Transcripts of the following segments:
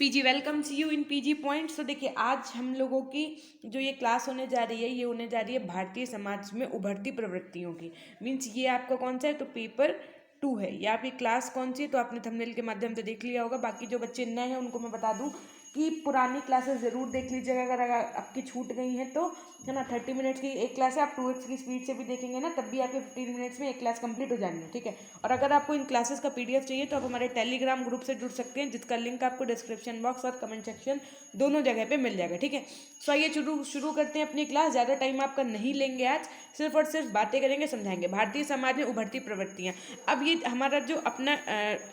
PG welcome see you in PG points. तो देखिए, आज हम लोगों की जो ये क्लास होने जा रही है, ये होने जा रही है भारतीय समाज में उभरती प्रवृत्तियों की। मीन्स ये आपका कौन सा है, तो पेपर 2 है। ये आपकी क्लास कौन सी है, तो आपने थंबनेल के माध्यम से देख लिया होगा। बाकी जो बच्चे नए हैं उनको मैं बता दूं कि पुरानी क्लासेस ज़रूर देख लीजिएगा, अगर आपकी छूट गई हैं तो, है ना। 30 मिनट्स की एक क्लास है, आप 2x की स्पीड से भी देखेंगे ना, तब भी आपके 15 मिनट्स में एक क्लास कंप्लीट हो जानी है, ठीक है। और अगर आपको इन क्लासेस का पीडीएफ चाहिए तो आप हमारे टेलीग्राम ग्रुप से जुड़ सकते हैं, जिसका लिंक आपको डिस्क्रिप्शन बॉक्स और कमेंट सेक्शन दोनों जगह पे मिल जाएगा, ठीक है। सो आइए शुरू करते हैं अपनी क्लास। ज़्यादा टाइम आपका नहीं लेंगे आज, सिर्फ और सिर्फ बातें करेंगे, समझाएंगे भारतीय समाज में उभरती प्रवृत्तियाँ। अब ये हमारा जो अपना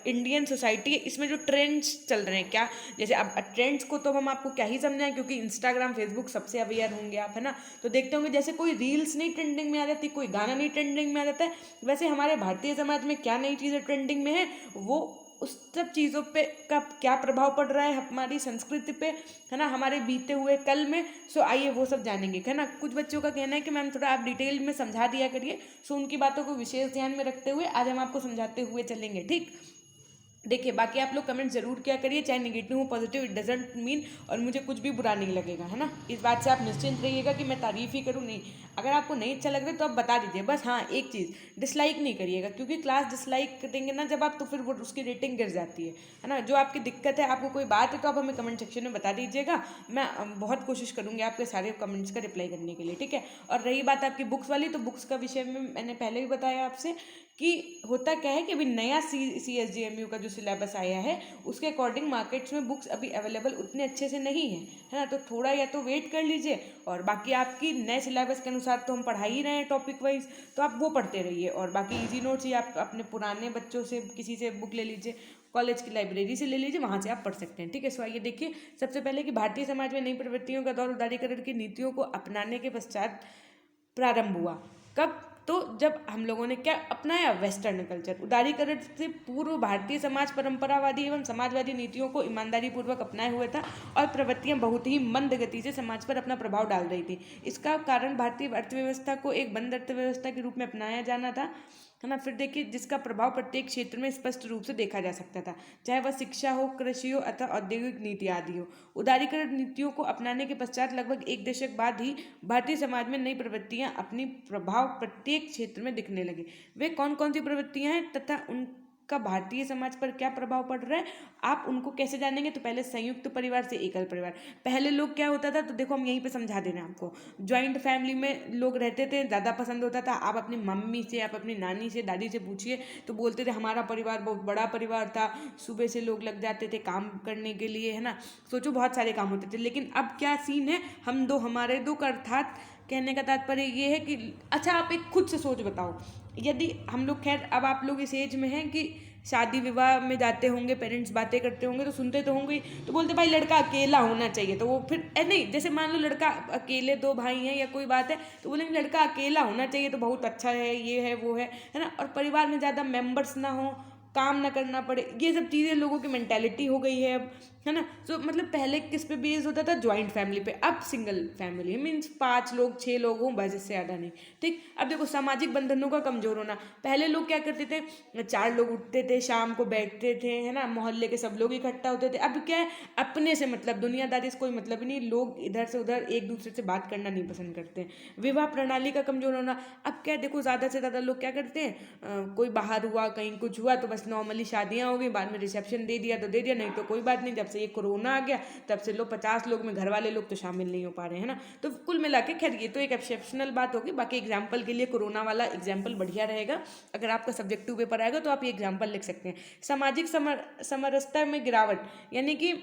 इंडियन सोसाइटी है, इसमें जो ट्रेंड्स चल रहे हैं, क्या जैसे अब ट्रेंड्स को तो हम आपको क्या ही समझाएं, क्योंकि इंस्टाग्राम फेसबुक सबसे अवेयर होंगे आप, है ना। तो देखते होंगे जैसे कोई रील्स नहीं ट्रेंडिंग में आ जाती, कोई गाना नहीं ट्रेंडिंग में आ जाता है, वैसे हमारे भारतीय समाज में क्या नई चीज़ें ट्रेंडिंग में है, वो उस सब चीज़ों पे का क्या प्रभाव पड़ रहा है हमारी संस्कृति पे, है ना, हमारे बीते हुए कल में। सो आइए वो सब जानेंगे, है ना। कुछ बच्चों का कहना है कि मैम थोड़ा आप डिटेल में समझा दिया करिए, सो उनकी बातों को विशेष ध्यान में रखते हुए आज हम आपको समझाते हुए चलेंगे, ठीक। देखिए, बाकी आप लोग कमेंट जरूर क्या करिए, चाहे नेगेटिव हो पॉजिटिव, इट डजेंट मीन, और मुझे कुछ भी बुरा नहीं लगेगा, है ना। इस बात से आप निश्चिंत रहिएगा कि मैं तारीफ ही करूँ, नहीं। अगर आपको नहीं अच्छा लग रहा है तो आप बता दीजिए, बस। हाँ, एक चीज़, डिसलाइक नहीं करिएगा, क्योंकि क्लास डिसलाइक देंगे ना जब आप, तो फिर वो उसकी रेटिंग गिर जाती है ना। जो आपकी दिक्कत है, आपको कोई बात है, तो आप हमें कमेंट सेक्शन में बता दीजिएगा। मैं बहुत कोशिश करूँगी आपके सारे कमेंट्स का रिप्लाई करने के लिए, ठीक है। और रही बात आपकी बुक्स वाली, तो बुक्स का विषय में मैंने पहले भी बताया आपसे कि होता क्या है कि अभी नया CSGMU का जो सिलेबस आया है, उसके अकॉर्डिंग मार्केट्स में बुक्स अभी अवेलेबल उतने अच्छे से नहीं है, है ना। तो थोड़ा या तो वेट कर लीजिए, और बाकी आपकी नए सिलेबस के अनुसार तो हम पढ़ा ही रहे हैं टॉपिक वाइज, तो आप वो पढ़ते रहिए। और बाकी इजी नोट्स ही आप अपने पुराने बच्चों से किसी से बुक ले लीजिए, कॉलेज की लाइब्रेरी से ले लीजिए, वहाँ से आप पढ़ सकते हैं, ठीक है। सो आइए देखिए, सबसे पहले कि भारतीय समाज में नई प्रवृत्तियों का दौर उदारीकरण की नीतियों को अपनाने के पश्चात प्रारंभ हुआ। कब, तो जब हम लोगों ने क्या अपनाया, वेस्टर्न कल्चर। उदारीकरण से पूर्व भारतीय समाज परंपरावादी एवं समाजवादी नीतियों को ईमानदारी पूर्वक अपनाए हुए था, और प्रवृत्तियां बहुत ही मंद गति से समाज पर अपना प्रभाव डाल रही थी। इसका कारण भारतीय अर्थव्यवस्था को एक बंद अर्थव्यवस्था के रूप में अपनाया जाना था, है ना। फिर देखिए, जिसका प्रभाव प्रत्येक क्षेत्र में स्पष्ट रूप से देखा जा सकता था, चाहे वह शिक्षा हो, कृषि हो, अथवा औद्योगिक नीति आदि हो। उदारीकरण नीतियों को अपनाने के पश्चात लगभग एक दशक बाद ही भारतीय समाज में नई प्रवृत्तियां अपनी प्रभाव प्रत्येक क्षेत्र में दिखने लगी। वे कौन कौन सी प्रवृत्तियां हैं तथा उनका भारतीय समाज पर क्या प्रभाव पड़ रहा है, आप उनको कैसे जानेंगे। तो पहले संयुक्त परिवार से एकल परिवार। पहले लोग क्या होता था, तो देखो हम यहीं पे समझा दे रहे हैं आपको। ज्वाइंट फैमिली में लोग रहते थे, ज़्यादा पसंद होता था। आप अपनी मम्मी से, आप अपनी नानी से, दादी से पूछिए, तो बोलते थे हमारा परिवार बहुत बड़ा परिवार था, सुबह से लोग लग जाते थे काम करने के लिए, है ना। सोचो, बहुत सारे काम होते थे। लेकिन अब क्या सीन है, हम दो हमारे दो का अर्थात कहने का तात्पर्य ये है कि, अच्छा आप एक खुद से सोच बताओ, यदि हम लोग, खैर अब आप लोग इस एज में हैं कि शादी विवाह में जाते होंगे, पेरेंट्स बातें करते होंगे तो सुनते तो होंगे, तो बोलते भाई लड़का अकेला होना चाहिए। तो वो फिर नहीं, जैसे मान लो लड़का अकेले, दो भाई हैं या कोई बात है, तो बोलेंगे लड़का अकेला होना चाहिए तो बहुत अच्छा है, ये है वो है ना। और परिवार में ज़्यादा मेंबर्स ना हो, काम ना करना पड़े, ये सब चीज़ें लोगों की मेंटेलिटी हो गई है अब, है ना। तो मतलब पहले किस पे बेस्ड होता था, ज्वाइंट फैमिली पे। अब सिंगल फैमिली मीन्स 5 लोग 6 लोग हों, बस, इससे ज़्यादा नहीं, ठीक। अब देखो, सामाजिक बंधनों का कमजोर होना। पहले लोग क्या करते थे, 4 लोग उठते थे, शाम को बैठते थे, है ना, मोहल्ले के सब लोग इकट्ठा होते थे। अब क्या है, अपने से मतलब, दुनियादारी से कोई मतलब ही नहीं, लोग इधर से उधर एक दूसरे से बात करना नहीं पसंद करते। विवाह प्रणाली का कमजोर होना। अब क्या देखो, ज़्यादा से ज़्यादा लोग क्या करते हैं, कोई बाहर हुआ, कहीं कुछ हुआ, तो बस नॉर्मली शादियाँ हो गई, बाद में रिसेप्शन दे दिया तो दे दिया, नहीं तो कोई बात नहीं। जब से ये कोरोना आ गया, तब से लोग 50 लोग में घर वाले लोग तो शामिल नहीं हो पा रहे हैं ना। तो कुल मिला के, खैर ये तो एक एक्सेप्शनल बात होगी। बाकी एग्जाम्पल के लिए कोरोना वाला एग्जाम्पल बढ़िया रहेगा। अगर आपका सब्जेक्टिव पेपर आएगा तो आप ये एग्जाम्पल लिख सकते हैं। सामाजिक समरसता में गिरावट, यानी कि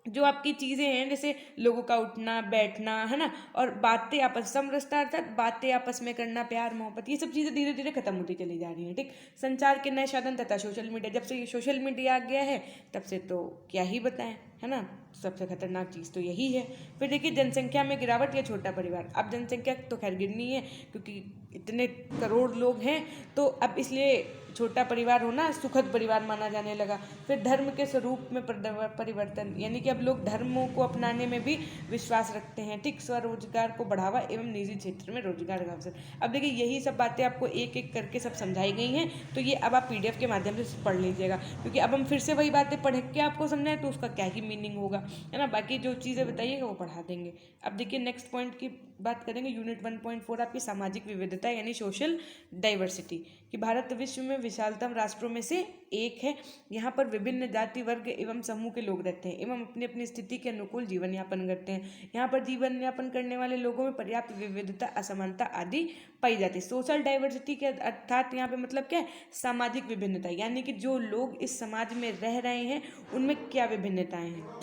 जो आपकी चीज़ें हैं, जैसे लोगों का उठना बैठना, है ना, और बातें आपस, समरसता अर्थात बातें आपस में करना, प्यार मोहब्बत, ये सब चीज़ें धीरे धीरे खत्म होती चली जा रही हैं, ठीक। संचार के नए साधन तथा सोशल मीडिया, जब से ये सोशल मीडिया आ गया है, तब से तो क्या ही बताएं, है ना। सबसे खतरनाक चीज़ तो यही है। फिर देखिए, जनसंख्या में गिरावट या छोटा परिवार। अब जनसंख्या तो खैर गिरनी है, क्योंकि इतने करोड़ लोग हैं, तो अब इसलिए छोटा परिवार होना सुखद परिवार माना जाने लगा। फिर धर्म के स्वरूप में परिवर्तन, यानी कि अब लोग धर्मों को अपनाने में भी विश्वास रखते हैं, ठीक। स्वरोजगार को बढ़ावा एवं निजी क्षेत्र में रोजगार का अवसर। अब देखिए, यही सब बातें आपको एक एक करके सब समझाई गई हैं, तो ये अब आप PDF के माध्यम से पढ़ लीजिएगा, क्योंकि अब हम फिर से वही बातें पढ़ के आपको समझाएं तो उसका क्या ही मीनिंग होगा, है ना। बाकी जो चीज़ें बताइएगा वो पढ़ा देंगे। अब देखिए नेक्स्ट पॉइंट की बात करेंगे, यूनिट 1.4 आपकी सामाजिक विविधता यानी सोशल डाइवर्सिटी, कि भारत विश्व में विशालतम राष्ट्रों में से एक है। यहाँ पर विभिन्न जाति वर्ग एवं समूह के लोग रहते हैं एवं अपनी अपनी स्थिति के अनुकूल जीवन यापन करते हैं। यहाँ पर जीवन यापन करने वाले लोगों में पर्याप्त विविधता, असमानता आदि पाई जाती है। सोशल डाइवर्सिटी के अर्थात यहाँ पे मतलब क्या है, सामाजिक विभिन्नता, यानी कि जो लोग इस समाज में रह रहे हैं उनमें क्या विभिन्नताएं हैं।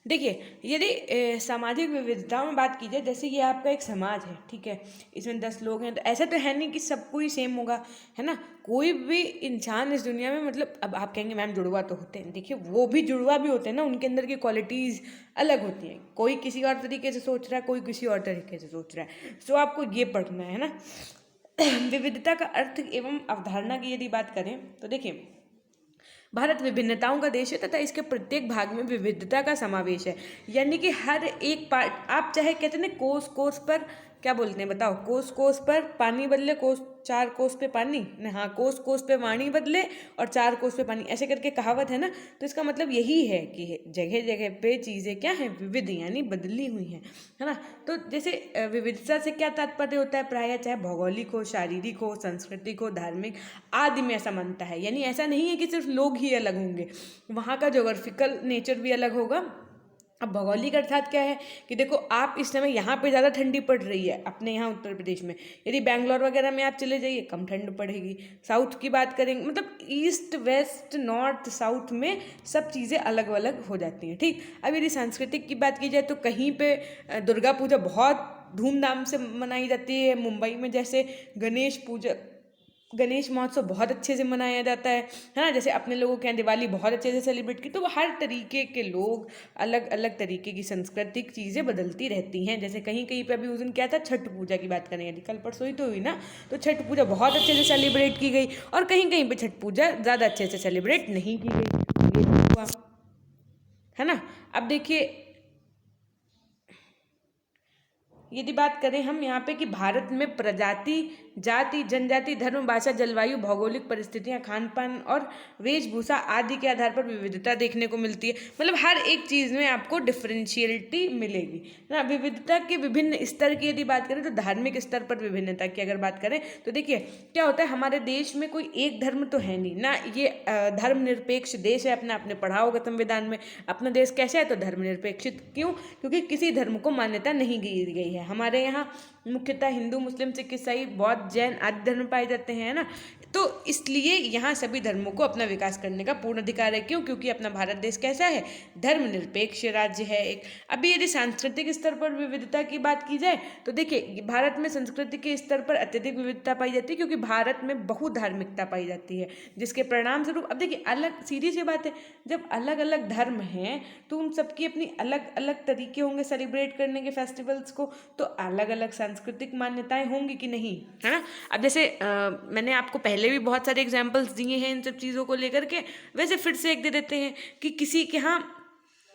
देखिए यदि सामाजिक विविधताओं में बात की जाए, जैसे ये आपका एक समाज है, ठीक है, इसमें 10 लोग हैं, तो ऐसा तो है नहीं कि सबको ही सेम होगा, है ना। कोई भी इंसान इस दुनिया में, मतलब अब आप कहेंगे मैम जुड़वा तो होते हैं, देखिए वो भी जुड़वा भी होते हैं ना, उनके अंदर की क्वालिटीज़ अलग होती हैं। कोई किसी और तरीके से सोच रहा है, कोई किसी और तरीके से सोच रहा है। सो आपको ये पढ़ना है ना। विविधता का अर्थ एवं अवधारणा की यदि बात करें तो देखिए, भारत विभिन्नताओं का देश है तथा इसके प्रत्येक भाग में विविधता का समावेश है। यानी कि हर एक पार्ट, आप चाहे कहते हैं कोस कोस पर क्या बोलते हैं बताओ, कोस कोस पर पानी बदले, कोस 4 कोस पे पानी न, हाँ कोस कोस पे वाणी बदले और 4 कोस पे पानी, ऐसे करके कहावत है ना। तो इसका मतलब यही है कि जगह जगह पे चीज़ें क्या हैं, विविध यानी बदली हुई हैं, है ना। तो जैसे विविधता से क्या तात्पर्य होता है, प्रायः चाहे भौगोलिक हो, शारीरिक हो, सांस्कृतिक हो, धार्मिक आदि में असमानता है। यानी ऐसा नहीं है कि सिर्फ लोग ही अलग होंगे, वहाँ का जोग्राफिकल नेचर भी अलग होगा। अब भौगोलिक अर्थात क्या है कि देखो आप इस समय यहाँ पे ज़्यादा ठंडी पड़ रही है अपने यहाँ उत्तर प्रदेश में, यदि बैंगलोर वगैरह में आप चले जाइए कम ठंड पड़ेगी। साउथ की बात करेंगे, मतलब ईस्ट वेस्ट नॉर्थ साउथ में सब चीज़ें अलग अलग हो जाती हैं, ठीक। अब यदि सांस्कृतिक की बात की जाए तो कहीं पे दुर्गा पूजा बहुत धूमधाम से मनाई जाती है, मुंबई में जैसे गणेश महोत्सव बहुत अच्छे से मनाया जाता है ना। जैसे अपने लोगों के यहाँ दिवाली बहुत अच्छे से सेलिब्रेट की, तो वो हर तरीके के लोग अलग अलग तरीके की सांस्कृतिक चीज़ें बदलती रहती हैं। जैसे कहीं कहीं पे अभी उस दिन क्या था, छठ पूजा की बात करें यदि, कल परसों ही तो हुई ना, तो छठ पूजा बहुत अच्छे से सेलिब्रेट की गई और कहीं कहीं पे छठ पूजा ज़्यादा अच्छे से सेलिब्रेट नहीं की गई, ये हुआ, है ना। अब देखिए यदि बात करें हम यहाँ पे कि भारत में प्रजाति, जाति, जनजाति, धर्म, भाषा, जलवायु, भौगोलिक परिस्थितियाँ, खान पान और वेशभूषा आदि के आधार पर विविधता देखने को मिलती है। मतलब हर एक चीज़ में आपको डिफरेंशियलिटी मिलेगी ना। विविधता के विभिन्न स्तर की यदि बात करें तो धार्मिक स्तर पर विभिन्नता की अगर बात करें तो देखिए क्या होता है, हमारे देश में कोई एक धर्म तो है नहीं ना, ये धर्मनिरपेक्ष देश है अपना। आपने पढ़ा होगा संविधान में अपना देश कैसा है, तो धर्मनिरपेक्षित। क्यों? क्योंकि किसी धर्म को मान्यता नहीं दी गई है। हमारे यहाँ मुख्यतः हिंदू, मुस्लिम, सिख, ईसाई, बौद्ध, जैन आदि धर्म पाए जाते हैं ना। तो इसलिए यहाँ सभी धर्मों को अपना विकास करने का पूर्ण अधिकार है। क्यों? क्योंकि अपना भारत देश कैसा है, धर्मनिरपेक्ष राज्य है एक। अभी यदि सांस्कृतिक स्तर पर विविधता की बात की जाए तो देखिए भारत में संस्कृति के स्तर पर अत्यधिक विविधता पाई जाती है, क्योंकि भारत में बहुधार्मिकता पाई जाती है, जिसके परिणाम स्वरूप अब देखिए अलग, सीधी सी बात है, जब अलग अलग धर्म हैं तो उन सबकी अपनी अलग अलग तरीके होंगे सेलिब्रेट करने के फेस्टिवल्स को, तो अलग अलग सांस्कृतिक मान्यताएं होंगी कि नहीं, है ना। अब जैसे मैंने आपको पहले भी बहुत सारे एग्जाम्पल्स दिए हैं इन सब चीज़ों को लेकर के, वैसे फिर से एक दे देते हैं कि किसी के यहाँ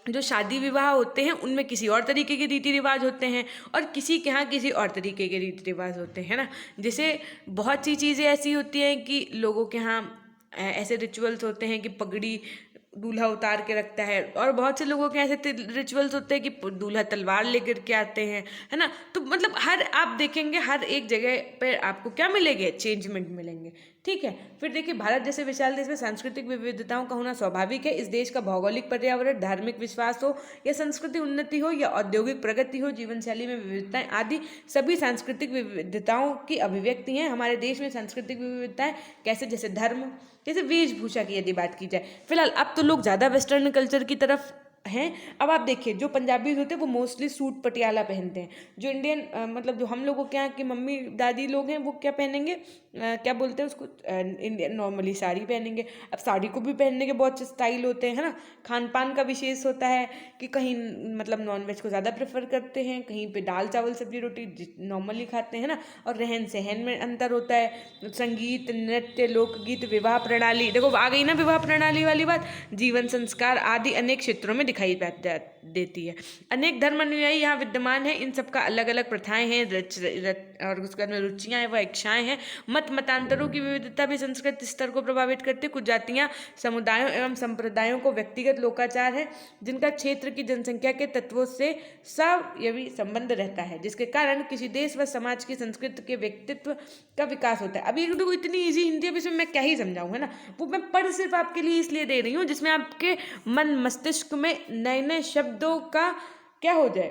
जो शादी विवाह होते हैं उनमें किसी और तरीके के रीति रिवाज होते हैं और किसी के यहाँ किसी और तरीके के रीति रिवाज होते हैं ना। जैसे बहुत सी चीज़ें ऐसी होती हैं कि लोगों के यहाँ ऐसे रिचुअल्स होते हैं कि पगड़ी दूल्हा उतार के रखता है, और बहुत से लोगों के ऐसे रिचुअल्स होते हैं कि दूल्हा तलवार लेकर के आते हैं, है ना। तो मतलब हर आप देखेंगे हर एक जगह पर आपको क्या मिलेंगे, चेंजमेंट मिलेंगे, ठीक है। फिर देखिए भारत जैसे विशाल देश में सांस्कृतिक विविधताओं का होना स्वाभाविक है। इस देश का भौगोलिक पर्यावरण, धार्मिक विश्वास हो या संस्कृति उन्नति हो या औद्योगिक प्रगति हो, जीवन शैली में विविधताएं आदि सभी सांस्कृतिक विविधताओं की अभिव्यक्ति हैं। हमारे देश में सांस्कृतिक विविधताएं कैसे, जैसे धर्म, जैसे वेशभूषा की यदि बात की जाए, फिलहाल अब तो लोग ज़्यादा वेस्टर्न कल्चर की तरफ हैं। अब आप देखिए जो पंजाबी होते हैं वो मोस्टली सूट पटियाला पहनते हैं। जो इंडियन मतलब जो हम लोगों के यहाँ की मम्मी दादी लोग हैं वो क्या पहनेंगे, क्या बोलते हैं उसको, इंडियन नॉर्मली साड़ी पहनेंगे। अब साड़ी को भी पहनने के बहुत से स्टाइल होते हैं, है ना। खान पान का विशेष होता है कि कहीं मतलब नॉनवेज को ज़्यादा प्रेफर करते हैं, कहीं पे दाल चावल सब्जी रोटी नॉर्मली खाते हैं ना। और रहन सहन में अंतर होता है, संगीत, नृत्य, लोकगीत, विवाह प्रणाली, देखो आ गई ना विवाह प्रणाली वाली बात, जीवन संस्कार आदि अनेक क्षेत्रों में दिखाई देती है। अनेक धर्म अनुयायी यहाँ विद्यमान है, इन सबका अलग अलग प्रथाएं हैं और उसके बाद में रुचियाँ हैं, वह इच्छाएं हैं। मत मतांतरों की विविधता भी संस्कृत स्तर को प्रभावित करती है। कुछ जातियाँ, समुदायों एवं संप्रदायों को व्यक्तिगत लोकाचार है जिनका क्षेत्र की जनसंख्या के तत्वों से सवयवी संबंध रहता है, जिसके कारण किसी देश व समाज की संस्कृति के व्यक्तित्व का विकास होता है। अभी देखो इतनी ईजी हिंदी, अब इसमें मैं क्या ही समझाऊं, है ना। वो मैं पढ़ सिर्फ आपके लिए इसलिए दे रही हूँ जिसमें आपके मन मस्तिष्क में नए नए शब्दों का क्या हो जाए,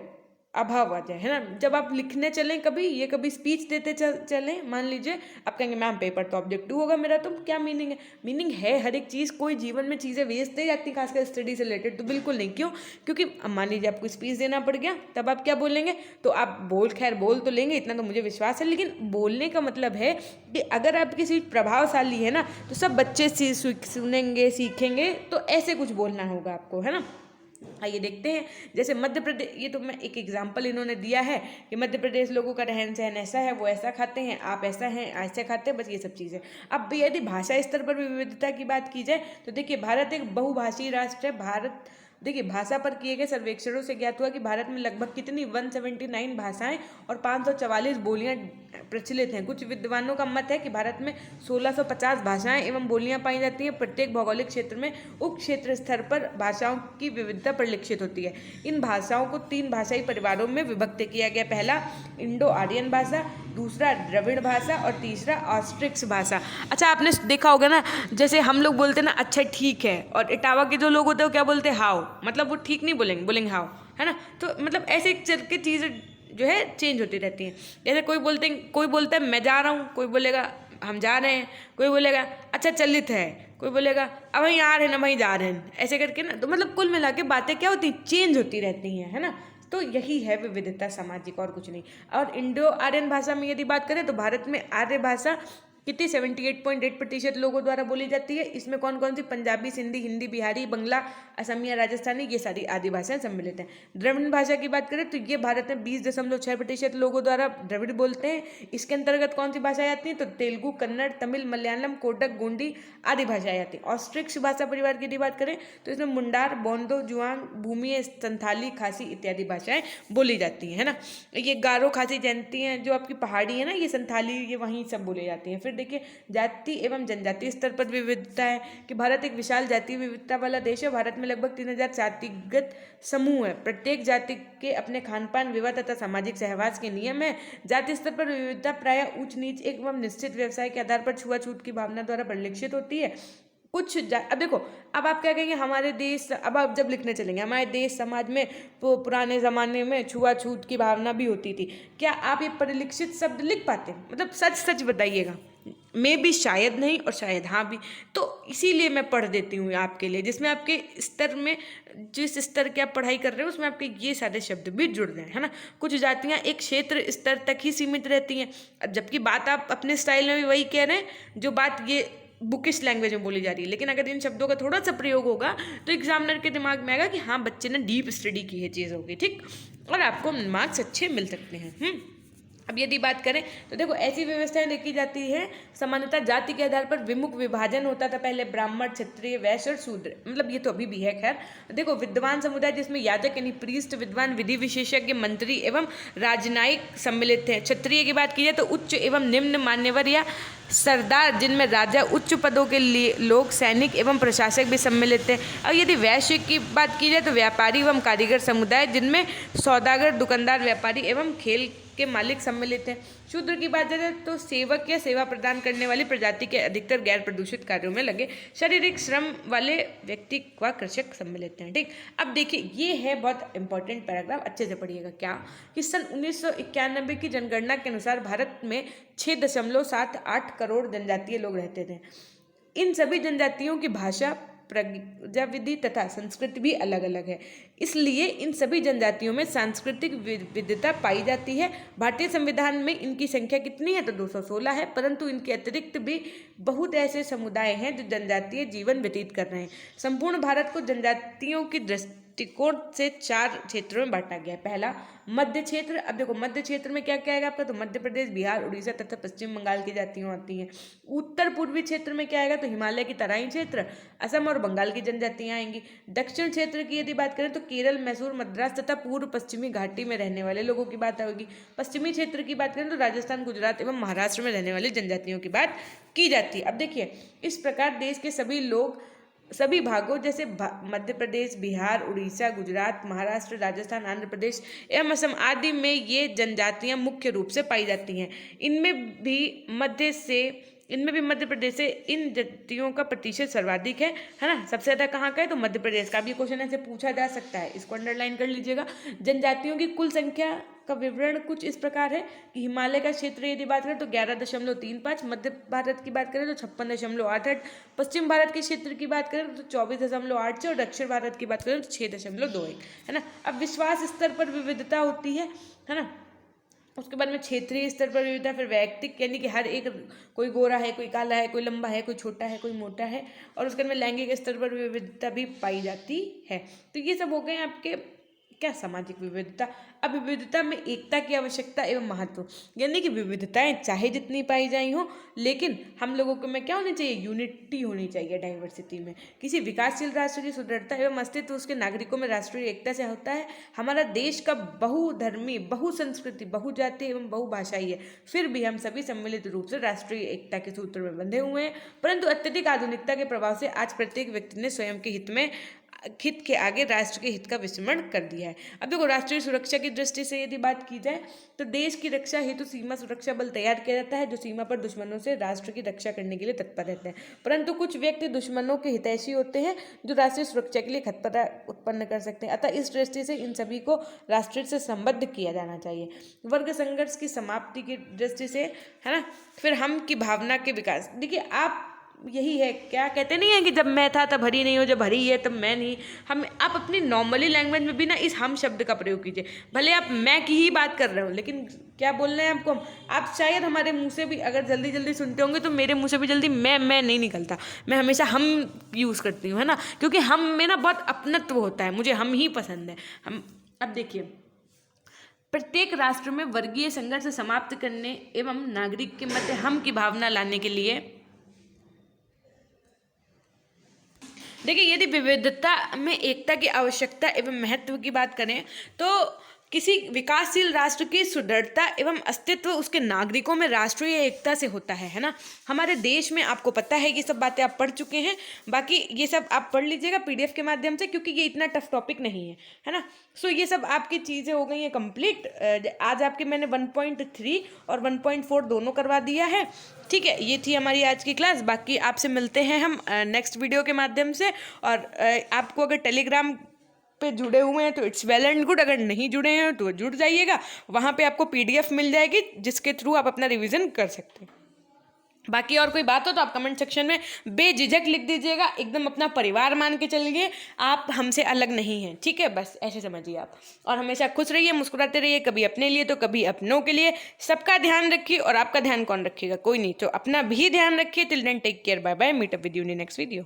अभाव आ जाए, है ना। जब आप लिखने चलें कभी स्पीच देते चलें, मान लीजिए आप कहेंगे मैम पेपर तो ऑब्जेक्ट 2 होगा मेरा, तो क्या मीनिंग है? मीनिंग है हर एक चीज़, कोई जीवन में चीज़ें वेस्ट नहीं जाती खासकर स्टडी से रिलेटेड, तो बिल्कुल नहीं। क्यों? क्योंकि मान लीजिए आपको स्पीच देना पड़ गया, तब आप क्या बोलेंगे? तो आप बोल तो लेंगे, इतना तो मुझे विश्वास है, लेकिन बोलने का मतलब है कि अगर आपकी स्पीच प्रभावशाली है ना, तो सब बच्चे सुनेंगे, सीखेंगे, तो ऐसे कुछ बोलना होगा आपको, है ना। आइए देखते हैं, जैसे मध्य प्रदेश, ये तो मैं एक एग्जाम्पल इन्होंने दिया है कि मध्य प्रदेश लोगों का रहन सहन ऐसा है, वो ऐसा खाते हैं, आप ऐसा हैं ऐसे खाते हैं, बस ये सब चीज़ें। अब यदि भाषा स्तर पर भी विविधता की बात की जाए तो देखिए भारत एक बहुभाषी राष्ट्र है। भारत देखिए भाषा पर किए गए सर्वेक्षणों से ज्ञात हुआ कि भारत में लगभग कितनी 179 भाषाएं और 544 बोलियां प्रचलित हैं। कुछ विद्वानों का मत है कि भारत में 1650 भाषाएं एवं बोलियां पाई जाती हैं। प्रत्येक भौगोलिक क्षेत्र में उप क्षेत्र स्तर पर भाषाओं की विविधता परिलक्षित होती है। इन भाषाओं को 3 भाषाई परिवारों में विभक्त किया गया। पहला इंडो आर्यन भाषा, दूसरा द्रविड़ भाषा और तीसरा ऑस्ट्रिक्स भाषा। अच्छा, आपने देखा होगा ना, जैसे हम लोग बोलते हैं ना अच्छा ठीक है, और इटावा के जो लोग होते हैं वो क्या बोलते हैं? हाउ, मतलब वो ठीक नहीं बोलेंगे हाउ, है ना। तो मतलब ऐसे चल के चीज़ें जो है चेंज होती रहती हैं। जैसे कोई बोलता है मैं जा रहा हूँ, कोई बोलेगा हम जा रहे हैं, कोई बोलेगा अच्छा चलित है, कोई बोलेगा अब वहीं आ रहे हैं ना वहीं जा रहे हैं, ऐसे करके ना। तो मतलब कुल मिला के बातें क्या होती, चेंज होती रहती हैं, है ना। तो यही है विविधता सामाजिक, और कुछ नहीं। और इंडो आर्यन भाषा में यदि बात करें तो भारत में आर्य भाषा कितनी 78.8% लोगों द्वारा बोली जाती है। इसमें कौन कौन सी? पंजाबी, सिंधी, हिंदी, बिहारी, बंगला, असमिया, राजस्थानी, ये सारी आदि भाषाएं सम्मिलित हैं। द्रविड़ भाषा की बात करें तो ये भारत में 20.6% लोगों द्वारा द्रविड़ बोलते हैं। इसके अंतर्गत कौन सी भाषाएं आती हैं? तो तेलुगु, कन्नड़, तमिल, मलयालम, कोटक, गोंडी आदि भाषाएं आती हैं। ऑस्ट्रिक्स भाषा परिवार की यदि बात करें तो इसमें मुंडार, बोंदो, जुआंग, भूमिया, संथाली, खासी इत्यादि भाषाएं बोली जाती हैं, है ना। ये गारो, खासी, जयंती हैं जो आपकी पहाड़ी है ना, ये संथाली, ये वहीं सब बोली जाती हैं। फिर देखिए जाति एवं जनजातीय स्तर पर विविधता है कि भारत एक विशाल जातीय विविधता वाला देश है। भारत में लगभग 3000 जातिगत समूह है। प्रत्येक जाति के अपने खान पान, विवाह तथा सामाजिक सहवास के नियम है। जाति स्तर पर विविधता प्रायः ऊंच नीच एवं निश्चित व्यवसाय के आधार पर छुआछूत की भावना द्वारा परिलक्षित होती है। अब देखो, अब आप क्या कहेंगे हमारे देश, अब आप जब लिखने चलेंगे हमारे देश समाज में पुराने ज़माने में छुआछूत की भावना भी होती थी, क्या आप ये परिलक्षित शब्द लिख पाते? मतलब सच सच बताइएगा। मैं भी शायद नहीं और शायद हाँ भी। तो इसीलिए मैं पढ़ देती हूँ आपके लिए, जिसमें आपके स्तर में, जिस स्तर की आप पढ़ाई कर रहे हो उसमें आपके ये सारे शब्द भी जुड़ रहे हैं, है ना। कुछ जातियाँ एक क्षेत्र स्तर तक ही सीमित रहती हैं, जबकि बात आप अपने स्टाइल में भी वही कह रहे हैं जो बात ये बुकिश लैंग्वेज में बोली जा रही है। लेकिन अगर इन शब्दों का थोड़ा सा प्रयोग होगा तो एग्जामिनर के दिमाग में आएगा कि हाँ बच्चे ने डीप स्टडी की है चीज़ों की, ठीक, और आपको मार्क्स अच्छे मिल सकते हैं। अब यदि बात करें तो देखो ऐसी व्यवस्थाएं देखी जाती है। सामान्यतः जाति के आधार पर विमुख विभाजन होता था पहले, ब्राह्मण, क्षत्रिय, वैश्य और शूद्र, मतलब ये तो अभी भी है। खैर देखो, विद्वान समुदाय जिसमें याजक यानी प्रीस्ट, विद्वान, विधि विशेषज्ञ, मंत्री एवं राजनयिक सम्मिलित थे। क्षत्रिय की बात की जाए तो उच्च एवं निम्न मान्यवर या सरदार, जिनमें राजा, उच्च पदों के लिए लोग, सैनिक एवं प्रशासक भी सम्मिलित थे। और यदि वैश्य की बात की जाए तो व्यापारी एवं कारीगर समुदाय, जिनमें सौदागर, दुकानदार, व्यापारी एवं खेल के मालिक सम्मिलित हैं। शूद्र की बात जाए तो सेवक या सेवा प्रदान करने वाली प्रजाति के अधिकतर गैर प्रदूषित कार्यों में लगे शारीरिक श्रम वाले व्यक्ति व कृषक सम्मिलित हैं, ठीक। अब देखिए ये है बहुत इंपॉर्टेंट पैराग्राफ, अच्छे से पढ़िएगा। क्या कि सन 1991 की जनगणना के अनुसार भारत में 6.78 करोड़ जनजातीय लोग रहते थे। इन सभी जनजातियों की भाषा, प्रजाविधि तथा संस्कृति भी अलग अलग है, इसलिए इन सभी जनजातियों में सांस्कृतिक विविधता पाई जाती है। भारतीय संविधान में इनकी संख्या कितनी है? तो 216 है, परंतु इनके अतिरिक्त भी बहुत ऐसे समुदाय हैं जो जनजातीय जीवन व्यतीत कर रहे हैं। संपूर्ण भारत को जनजातियों की दृष्टिकोण से 4 क्षेत्रों में बांटा गया है। पहला मध्य क्षेत्र। अब देखो मध्य क्षेत्र में क्या क्या आएगा आपका, तो मध्य प्रदेश, बिहार, उड़ीसा तथा पश्चिम बंगाल की जातियां आती हैं। उत्तर पूर्वी क्षेत्र में क्या आएगा, तो हिमालय की तराई क्षेत्र, असम और बंगाल की जनजातियां आएंगी। दक्षिण क्षेत्र की यदि बात करें तो केरल, मैसूर, मद्रास तथा पूर्व पश्चिमी घाटी में रहने वाले लोगों की बात होगी। पश्चिमी क्षेत्र की बात करें तो राजस्थान, गुजरात एवं महाराष्ट्र में रहने वाली जनजातियों की बात की जाती है। अब देखिए इस प्रकार देश के सभी लोग सभी भागों जैसे मध्य प्रदेश, बिहार, उड़ीसा, गुजरात, महाराष्ट्र, राजस्थान, आंध्र प्रदेश एवं असम आदि में ये जनजातियां मुख्य रूप से पाई जाती हैं। इनमें भी मध्य प्रदेश से इन जातियों का प्रतिशत सर्वाधिक है ना। सबसे ज़्यादा कहाँ का है, तो मध्य प्रदेश का। भी क्वेश्चन ऐसे पूछा जा सकता है, इसको अंडरलाइन कर लीजिएगा। जनजातियों की कुल संख्या का विवरण कुछ इस प्रकार है कि हिमालय का क्षेत्र यदि बात करें तो 11.35, मध्य भारत की बात करें तो 56.88, पश्चिम भारत के क्षेत्र की बात करें तो 24.86 और दक्षिण भारत की बात करें तो 6.21 है ना। अब विश्वास स्तर पर विविधता होती है ना। उसके बाद में क्षेत्रीय स्तर पर विविधता, फिर वैयक्तिक यानी कि हर एक, कोई गोरा है, कोई काला है, कोई लंबा है, कोई छोटा है, कोई मोटा है, और उसके बाद में लैंगिक स्तर पर विविधता भी पाई जाती है। तो ये सब हो गए आपके क्या, सामाजिक विविधता। अब विविधता में एकता की आवश्यकता एवं महत्व, यानी कि विविधताएं चाहे जितनी पाई जाई हो, लेकिन हम लोगों को में क्या होनी चाहिए, यूनिटी होनी चाहिए डाइवर्सिटी में। किसी विकासशील राष्ट्र की सुदृढ़ता एवं अस्तित्व उसके नागरिकों में राष्ट्रीय एकता से होता है। हमारा देश का बहुधर्मी, बहुसंस्कृति, बहुजाति एवं बहुभाषाई है, फिर भी हम सभी सम्मिलित रूप से राष्ट्रीय एकता के सूत्र में बंधे हुए हैं। परंतु अत्यधिक आधुनिकता के प्रभाव से आज प्रत्येक व्यक्ति ने स्वयं के हित के आगे राष्ट्र के हित का विस्मरण कर दिया है। अब देखो राष्ट्रीय सुरक्षा की दृष्टि से यदि बात की जाए तो देश की रक्षा हेतु सीमा सुरक्षा बल तैयार किया जाता है, जो सीमा पर दुश्मनों से राष्ट्र की रक्षा करने के लिए तत्पर रहते हैं। परंतु कुछ व्यक्ति दुश्मनों के हितैषी होते हैं जो राष्ट्रीय सुरक्षा के लिए खतरा उत्पन्न कर सकते हैं। अतः इस दृष्टि से इन सभी को राष्ट्र से संबद्ध किया जाना चाहिए। वर्ग संघर्ष की समाप्ति की दृष्टि से है ना, फिर हम की भावना के विकास। देखिए आप यही है, क्या कहते नहीं है कि जब मैं था तब हरी नहीं हो, जब हरी है तब मैं नहीं। आप अपनी नॉर्मली लैंग्वेज में भी ना इस हम शब्द का प्रयोग कीजिए। भले आप मैं की ही बात कर रहे हो, लेकिन क्या बोल रहे हैं आपको आप शायद हमारे मुंह से भी अगर जल्दी जल्दी सुनते होंगे तो मेरे मुंह से भी जल्दी मैं नहीं निकलता। मैं हमेशा हम यूज़ करती हूँ, है ना, क्योंकि हम में ना बहुत अपनत्व होता है, मुझे हम ही पसंद है। अब देखिए प्रत्येक राष्ट्र में वर्गीय संघर्ष समाप्त करने एवं नागरिक के मध्य हम की भावना लाने के लिए, देखिए यदि विविधता में एकता की आवश्यकता एवं महत्व की बात करें तो किसी विकासशील राष्ट्र की सुदृढ़ता एवं अस्तित्व उसके नागरिकों में राष्ट्रीय एकता से होता है ना। हमारे देश में आपको पता है ये सब बातें आप पढ़ चुके हैं, बाकी ये सब आप पढ़ लीजिएगा पीडीएफ के माध्यम से, क्योंकि ये इतना टफ टॉपिक नहीं है ना। सो ये सब आपकी चीज़ें हो गई हैं कंप्लीट। आज आपके मैंने 1.3 और 1.4 दोनों करवा दिया है, ठीक है। ये थी हमारी आज की क्लास। बाकी आपसे मिलते हैं हम नेक्स्ट वीडियो के माध्यम से। और आपको अगर टेलीग्राम पे जुड़े हुए हैं तो इट्स वेल एंड गुड, अगर नहीं जुड़े हैं तो जुड़ जाइएगा। वहाँ पे आपको पीडीएफ मिल जाएगी जिसके थ्रू आप अपना रिवीजन कर सकते हैं। बाकी और कोई बात हो तो आप कमेंट सेक्शन में बेझिझक लिख दीजिएगा, एकदम अपना परिवार मान के चलिए, आप हमसे अलग नहीं हैं, ठीक है। बस ऐसे समझिए आप, और हमेशा खुश रहिए, मुस्कुराते रहिए, कभी अपने लिए तो कभी अपनों के लिए। सबका ध्यान रखिए, और आपका ध्यान कौन रखिएगा, कोई नहीं, तो अपना भी ध्यान रखिए। Till then take care, bye bye, meet up with you in next video.